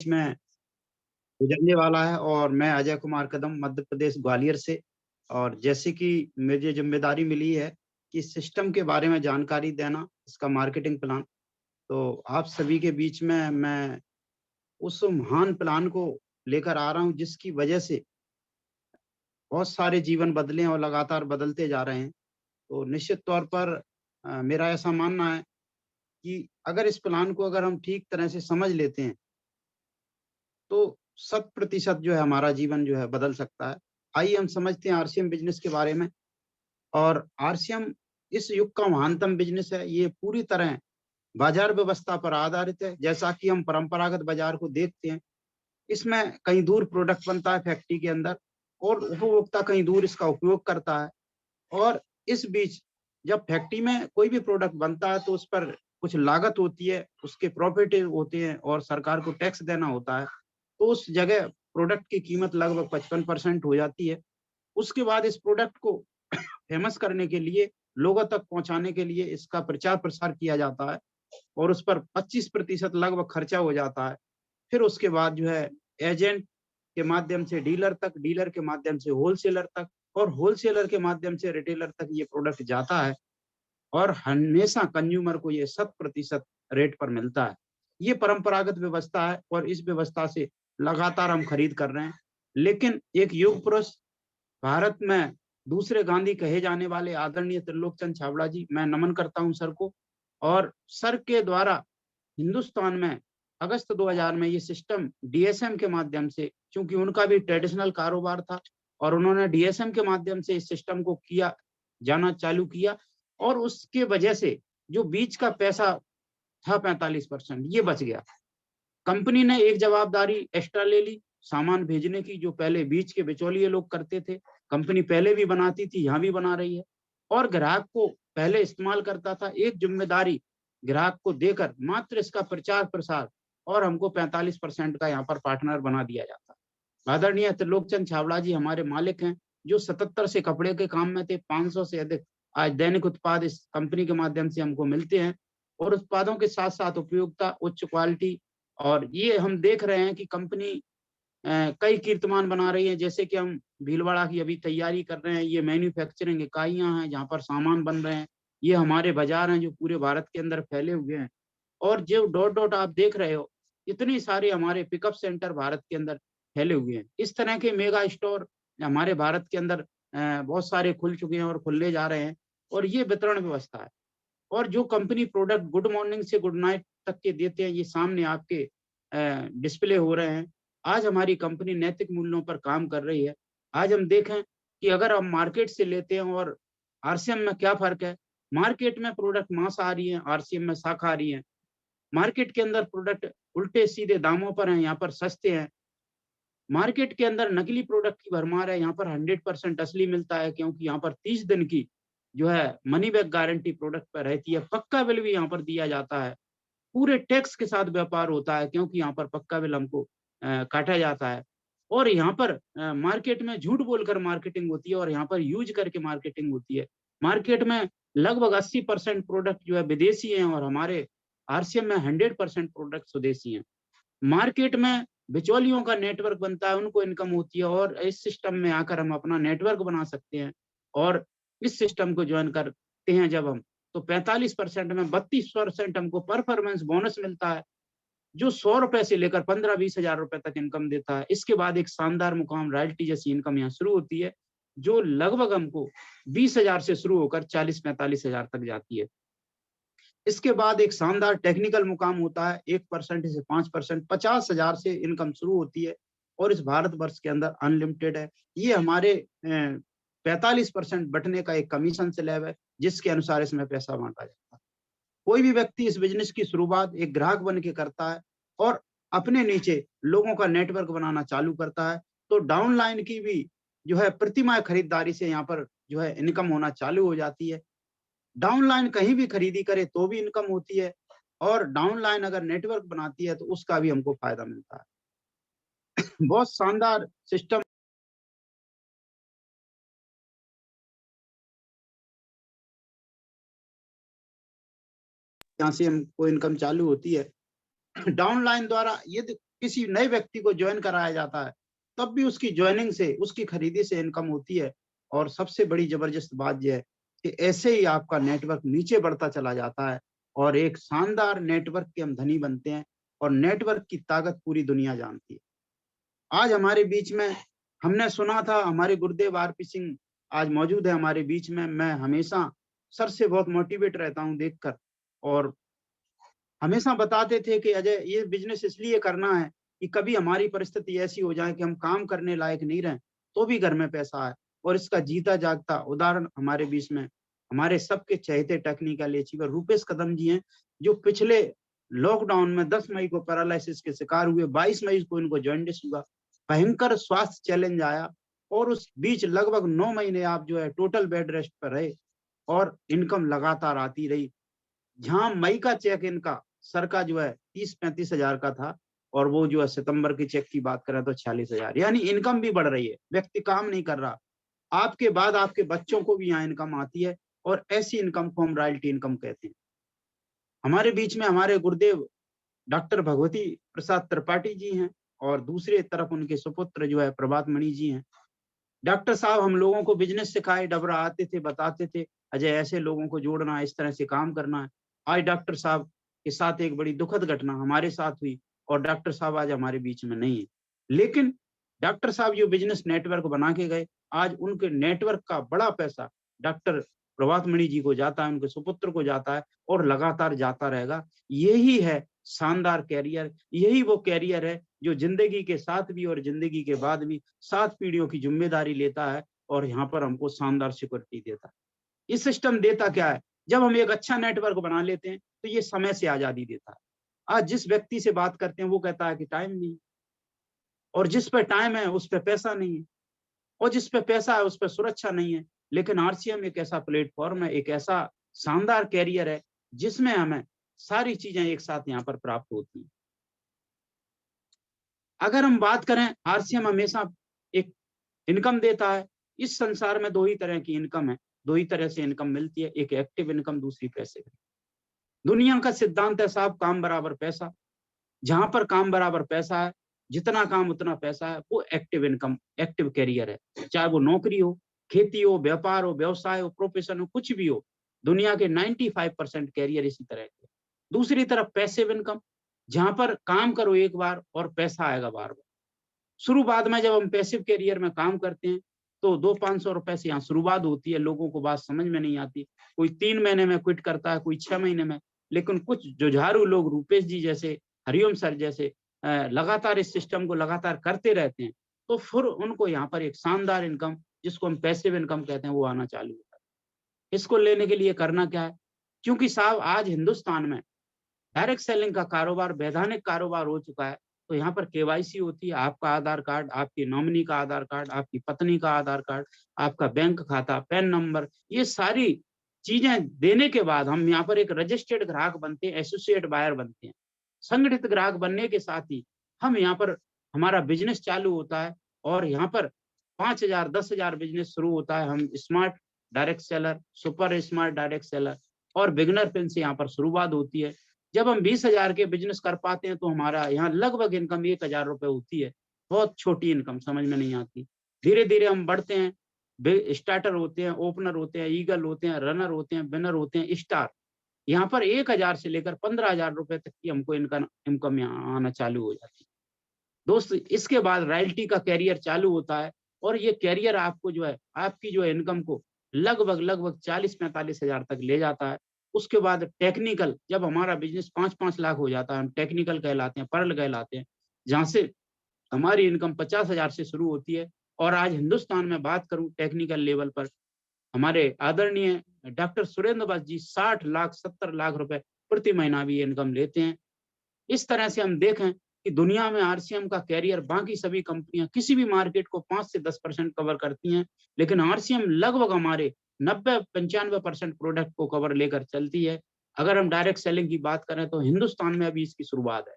में गुजरने वाला है। और मैं अजय कुमार कदम, मध्य प्रदेश ग्वालियर से। और जैसे कि मुझे जिम्मेदारी मिली है कि सिस्टम के बारे में जानकारी देना, इसका मार्केटिंग प्लान, तो आप सभी के बीच में मैं उस महान प्लान को लेकर आ रहा हूँ जिसकी वजह से बहुत सारे जीवन बदले हैं और लगातार बदलते जा रहे हैं। तो निश्चित तौर पर मेरा ऐसा मानना है कि अगर इस प्लान को अगर हम ठीक तरह से समझ लेते हैं तो 100% जो है हमारा जीवन जो है बदल सकता है। आइए हम समझते हैं आरसीएम बिज़नेस के बारे में। और आरसीएम इस युग का महानतम बिज़नेस है। ये पूरी तरह बाज़ार व्यवस्था पर आधारित है। जैसा कि हम परंपरागत बाज़ार को देखते हैं, इसमें कहीं दूर प्रोडक्ट बनता है फैक्ट्री के अंदर और उपभोक्ता कहीं दूर इसका उपयोग करता है। और इस बीच जब फैक्ट्री में कोई भी प्रोडक्ट बनता है तो उस पर कुछ लागत होती है, उसके प्रॉफ़िट होते हैं और सरकार को टैक्स देना होता है। तो उस जगह प्रोडक्ट की कीमत लगभग 55% हो जाती है। उसके बाद इस प्रोडक्ट को फेमस करने के लिए, लोगों तक पहुँचाने के लिए इसका प्रचार-प्रसार किया जाता है और उस पर 25% लगभग खर्चा हो जाता है। फिर उसके बाद जो है एजेंट के माध्यम से डीलर तक, डीलर के माध्यम से होलसेलर तक और होलसेलर के माध्यम से रिटेलर तक ये प्रोडक्ट जाता है और हमेशा कंज्यूमर को ये 100% रेट पर मिलता है। ये परंपरागत व्यवस्था है और इस व्यवस्था से लगातार हम खरीद कर रहे हैं। लेकिन एक युग पुरुष, भारत में दूसरे गांधी कहे जाने वाले आदरणीय त्रिलोकचंद छाबड़ा जी, मैं नमन करता हूँ सर को। और सर के द्वारा हिंदुस्तान में अगस्त 2000 में ये सिस्टम डीएसएम के माध्यम से, चूंकि उनका भी ट्रेडिशनल कारोबार था और उन्होंने डीएसएम के माध्यम से इस सिस्टम को किया जाना चालू किया। और उसके वजह से जो बीच का पैसा था 45% ये बच गया। कंपनी ने एक जवाबदारी एक्स्ट्रा ले ली सामान भेजने की, जो पहले बीच के बिचौलिए लोग करते थे। कंपनी पहले भी बनाती थी, यहाँ भी बना रही है। और ग्राहक को पहले इस्तेमाल करता था, एक जिम्मेदारी ग्राहक को देकर मात्र इसका प्रचार प्रसार, और हमको 45% का यहाँ पर पार्टनर बना दिया जाता। आदरणीय त्रिलोकचंद छाबड़ा जी हमारे मालिक हैं, जो 77 से कपड़े के काम में थे। 500 से अधिक आज दैनिक उत्पाद इस कंपनी के माध्यम से हमको मिलते हैं। और उत्पादों के साथ साथ उपयोगिता, उच्च क्वालिटी। और ये हम देख रहे हैं कि कंपनी कई कीर्तिमान बना रही है। जैसे कि हम भीलवाड़ा की अभी तैयारी कर रहे हैं, ये मैन्युफैक्चरिंग इकाइयां हैं जहाँ पर सामान बन रहे हैं। ये हमारे बाजार हैं जो पूरे भारत के अंदर फैले हुए हैं। और जो डॉट डॉट आप देख रहे हो, इतने सारे हमारे पिकअप सेंटर भारत के अंदर फैले हुए हैं। इस तरह के मेगा स्टोर हमारे भारत के अंदर बहुत सारे खुल चुके हैं और खुलने जा रहे हैं। और ये वितरण व्यवस्था है। और जो कंपनी प्रोडक्ट गुड मॉर्निंग से गुड नाइट तक के देते हैं, ये सामने आपके डिस्प्ले हो रहे हैं। आज हमारी कंपनी नैतिक मूल्यों पर काम कर रही है। आज हम देखें कि अगर हम मार्केट से लेते हैं और आरसीएम में क्या फ़र्क है? मार्केट में प्रोडक्ट मांसाहारी हैं, आरसीएम में शाकाहारी हैं। मार्केट के अंदर प्रोडक्ट उल्टे-सीधे दामों पर हैं, यहाँ पर सस्ते हैं। मार्केट के अंदर नकली प्रोडक्ट की भरमार है, यहाँ पर 100% असली मिलता है, क्योंकि यहाँ पर 30 दिन की जो है मनी बैक गारंटी प्रोडक्ट पर रहती है। पक्का बिल भी यहाँ पर दिया जाता है। पूरे टैक्स के साथ व्यापार होता है, क्योंकि यहाँ पर पक्का बिल हमको काटा जाता है। और यहाँ पर मार्केट में झूठ बोलकर मार्केटिंग होती है और यहाँ पर यूज़ करके मार्केटिंग होती है। मार्केट में लगभग 80% प्रोडक्ट जो है विदेशी हैं और हमारे आरसीएम में 100% प्रोडक्ट स्वदेशी हैं। मार्केट में बिचौलियों का नेटवर्क बनता है, उनको इनकम होती है और इस सिस्टम में आकर हम अपना नेटवर्क बना सकते हैं। और इस सिस्टम को जॉइन करते हैं जब हम, तो 45% में 32% हमको परफॉर्मेंस बोनस मिलता है, जो ₹100 से लेकर 15-20 हज़ार रुपए तक इनकम देता है। इसके बाद एक शानदार मुकाम रॉयल्टी जैसी इनकम यहाँ शुरू होती है, जो लगभग हमको 20,000 से शुरू होकर 40-45 हज़ार तक जाती है। इसके बाद एक शानदार टेक्निकल मुकाम होता है, 1% से 5%, 50,000 से इनकम शुरू होती है और इस भारतवर्ष के अंदर अनलिमिटेड है। ये हमारे 45% बँटने का एक कमीशन स्लैब है, जिसके अनुसार इसमें पैसा बाँटा जाता है। कोई भी व्यक्ति इस बिज़नेस की शुरुआत एक ग्राहक बन के करता है और अपने नीचे लोगों का नेटवर्क बनाना चालू करता है, तो डाउनलाइन की भी जो है प्रतिमाह खरीदारी से यहाँ पर जो है इनकम होना चालू हो जाती है। डाउनलाइन कहीं भी खरीदी करे तो भी इनकम होती है और डाउनलाइन अगर नेटवर्क बनाती है तो उसका भी हमको फ़ायदा मिलता है। बहुत शानदार सिस्टम यहाँ से हमको इनकम चालू होती है। डाउनलाइन द्वारा ये किसी नए व्यक्ति को ज्वाइन कराया जाता है, तब भी उसकी ज्वाइनिंग से, उसकी खरीदी से इनकम होती है। और सबसे बड़ी जबरदस्त बात यह है कि ऐसे ही आपका नेटवर्क नीचे बढ़ता चला जाता है और एक शानदार नेटवर्क के हम धनी बनते हैं और नेटवर्क की ताकत पूरी दुनिया जानती है। आज हमारे बीच में हमने सुना था, हमारे गुरुदेव आरपी सिंह आज मौजूद है हमारे बीच में। मैं हमेशा सर से बहुत मोटिवेट रहता हूं देखकर, और हमेशा बताते थे कि अजय, ये बिजनेस इसलिए करना है कि कभी हमारी परिस्थिति ऐसी हो जाए कि हम काम करने लायक नहीं रहें, तो भी घर में पैसा आए। और इसका जीता जागता उदाहरण हमारे बीच में हमारे सबके चहेते टेक्निकल अचीवर रूपेश कदम जी हैं, जो पिछले लॉकडाउन में 10 मई को पैरालिसिस के शिकार हुए, 22 मई को इनको जॉन्डिस हुआ, भयंकर स्वास्थ्य चैलेंज आया, और उस बीच लगभग 9 महीने आप जो है टोटल बेड रेस्ट पर रहे और इनकम लगातार आती रही। जहां मई का चेक इनका सर का जो है 30-35 हजार का था, और वो जो है सितंबर के चेक की बात करें तो 46 हजार, यानी इनकम भी बढ़ रही है, व्यक्ति काम नहीं कर रहा, आपके बाद आपके बच्चों को भी यहाँ इनकम आती है, और ऐसी इनकम को हम रॉयल्टी इनकम कहते हैं। हमारे बीच में हमारे गुरुदेव डॉक्टर भगवती प्रसाद त्रिपाठी जी हैं, और दूसरी तरफ उनके सुपुत्र जो है प्रभात मणि जी हैं। डॉक्टर साहब हम लोगों को बिजनेस सिखाए, डबरा आते थे, बताते थे अजय ऐसे लोगों को जोड़ना है, इस तरह से काम करना है। आज डॉक्टर साहब के साथ एक बड़ी दुखद घटना हमारे साथ हुई, और डॉक्टर साहब आज हमारे बीच में नहीं है। लेकिन डॉक्टर साहब जो बिजनेस नेटवर्क बना के गए, आज उनके नेटवर्क का बड़ा पैसा डॉक्टर प्रभात मणि जी को जाता है, उनके सुपुत्र को जाता है, और लगातार जाता रहेगा। यही है शानदार कैरियर, यही वो कैरियर है जो जिंदगी के साथ भी और जिंदगी के बाद भी 7 पीढ़ियों की जिम्मेदारी लेता है, और यहाँ पर हमको शानदार सिक्योरिटी देता है। ये सिस्टम देता क्या है? जब हम एक अच्छा नेटवर्क बना लेते हैं, तो ये समय से आजादी देता है। आज जिस व्यक्ति से बात करते हैं वो कहता है कि टाइम नहीं है, और जिस पे टाइम है उस पे पैसा नहीं है, और जिस पे पैसा है उस पे सुरक्षा नहीं है। लेकिन आरसीएम एक ऐसा प्लेटफॉर्म है, एक ऐसा शानदार कैरियर है, जिसमें हमें सारी चीजें एक साथ यहाँ पर प्राप्त होती हैं। अगर हम बात करें, आरसीएम हमेशा एक इनकम देता है। इस संसार में 2 ही तरह की इनकम है, 2 ही तरह से इनकम मिलती है, एक एक्टिव इनकम, दूसरी पैसिव। दुनिया का सिद्धांत है साहब, काम बराबर पैसा। जहां पर काम बराबर पैसा है, जितना काम उतना पैसा है, वो एक्टिव इनकम, एक्टिव कैरियर है। चाहे वो नौकरी हो, खेती हो, व्यापार हो, व्यवसाय हो, प्रोफेशन हो, कुछ भी हो, दुनिया के 95% कैरियर इसी तरह के। दूसरी तरफ पैसिव इनकम, जहां पर काम करो एक बार और पैसा आएगा बार बार। शुरुआत में जब हम पैसिव करियर में काम करते हैं, तो 200-500 रुपए से यहाँ शुरुआत होती है। लोगों को बात समझ में नहीं आती, कोई 3 महीने में क्विट करता है, कोई 6 महीने में। लेकिन कुछ जुझारू लोग, रूपेश जी जैसे, हरिओम सर जैसे, लगातार इस सिस्टम को लगातार करते रहते हैं, तो फिर उनको यहाँ पर एक शानदार इनकम, जिसको हम पैसिव इनकम कहते हैं, वो आना चालू होता है। इसको लेने के लिए करना क्या है? क्योंकि साहब आज हिंदुस्तान में डायरेक्ट सेलिंग का कारोबार वैधानिक कारोबार हो चुका है। तो यहाँ पर केवाईसी होती है, आपका आधार कार्ड, आपकी नॉमिनी का आधार कार्ड, आपकी पत्नी का आधार कार्ड, आपका बैंक खाता, पैन नंबर, ये सारी चीजें देने के बाद हम यहाँ पर एक रजिस्टर्ड ग्राहक बनते हैं, एसोसिएट बायर बनते हैं। संगठित ग्राहक बनने के साथ ही हम यहाँ पर हमारा बिजनेस चालू होता है, और यहाँ पर 5,000 10,000 बिजनेस शुरू होता है। हम smart direct seller, super smart direct seller और बिगनर पिन से यहाँ पर शुरुआत होती है। जब हम 20,000 के बिजनेस कर पाते हैं, तो हमारा यहाँ लगभग इनकम 1,000 रुपए होती है। बहुत छोटी इनकम, समझ में नहीं आती। धीरे धीरे हम बढ़ते हैं, स्टार्टर होते हैं, ओपनर होते हैं, ईगल होते हैं, रनर होते हैं, विनर होते हैं, स्टार। यहाँ पर 1,000 से लेकर 15,000 रुपए तक की हमको इनकम यहाँ आना चालू हो जाती है। दोस्त, इसके बाद रॉयल्टी का कैरियर चालू होता है, और ये कैरियर आपको जो है, आपकी जो है इनकम को लगभग लगभग 40-45 हजार तक ले जाता है। उसके बाद टेक्निकल, जब हमारा बिजनेस 5-5 लाख हो जाता है, हम टेक्निकल कहलाते हैं, पर्ल कहलाते हैं, जहां से हमारी इनकम 50,000 से शुरू होती है। और आज हिंदुस्तान में बात करूं टेक्निकल लेवल पर, हमारे आदरणीय डॉक्टर सुरेंद्र बस जी 60 लाख 70 लाख रुपए प्रति महीना भी इनकम लेते हैं। इस तरह से हम देखें कि दुनिया में आरसीएम का कैरियर, बाकी सभी कंपनियां किसी भी मार्केट को 5 से 10% कवर करती हैं, लेकिन आरसीएम लगभग हमारे 90-95% प्रोडक्ट को कवर लेकर चलती है। अगर हम डायरेक्ट सेलिंग की बात करें, तो हिंदुस्तान में अभी इसकी शुरुआत है।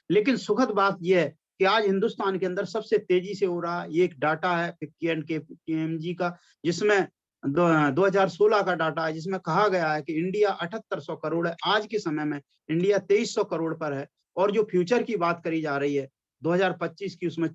लेकिन सुखद बात यह है कि आज हिंदुस्तान के अंदर सबसे तेजी से हो रहा ये एक डाटा है 50 का, जिसमें 2016 का डाटा है, जिसमें कहा गया है कि इंडिया 7800 करोड़ है। आज के समय में इंडिया 2300 करोड़ पर है, और जो फ्यूचर की बात करी जा रही है 2025 की, उसमें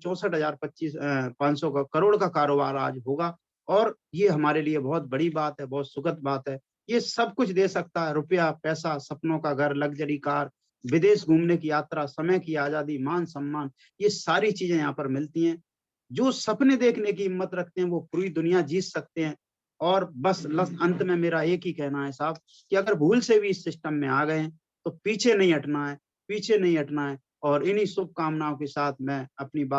500 का करोड़ का कारोबार आज होगा और ये हमारे लिए बहुत बड़ी बात है, बहुत सुखद बात है। ये सब कुछ दे सकता है रुपया, पैसा, सपनों का घर, लग्जरी कार, विदेश घूमने की यात्रा, समय की आज़ादी, मान-सम्मान, ये सारी चीज़ें यहाँ पर मिलती हैं। जो सपने देखने की हिम्मत रखते हैं वो पूरी दुनिया जीत सकते हैं। और बस लस अंत में मेरा एक ही कहना है साहब कि अगर भूल से भी इस सिस्टम में आ गए हैं तो पीछे नहीं हटना है, पीछे नहीं हटना है। और इन्हीं शुभकामनाओं के साथ मैं अपनी बात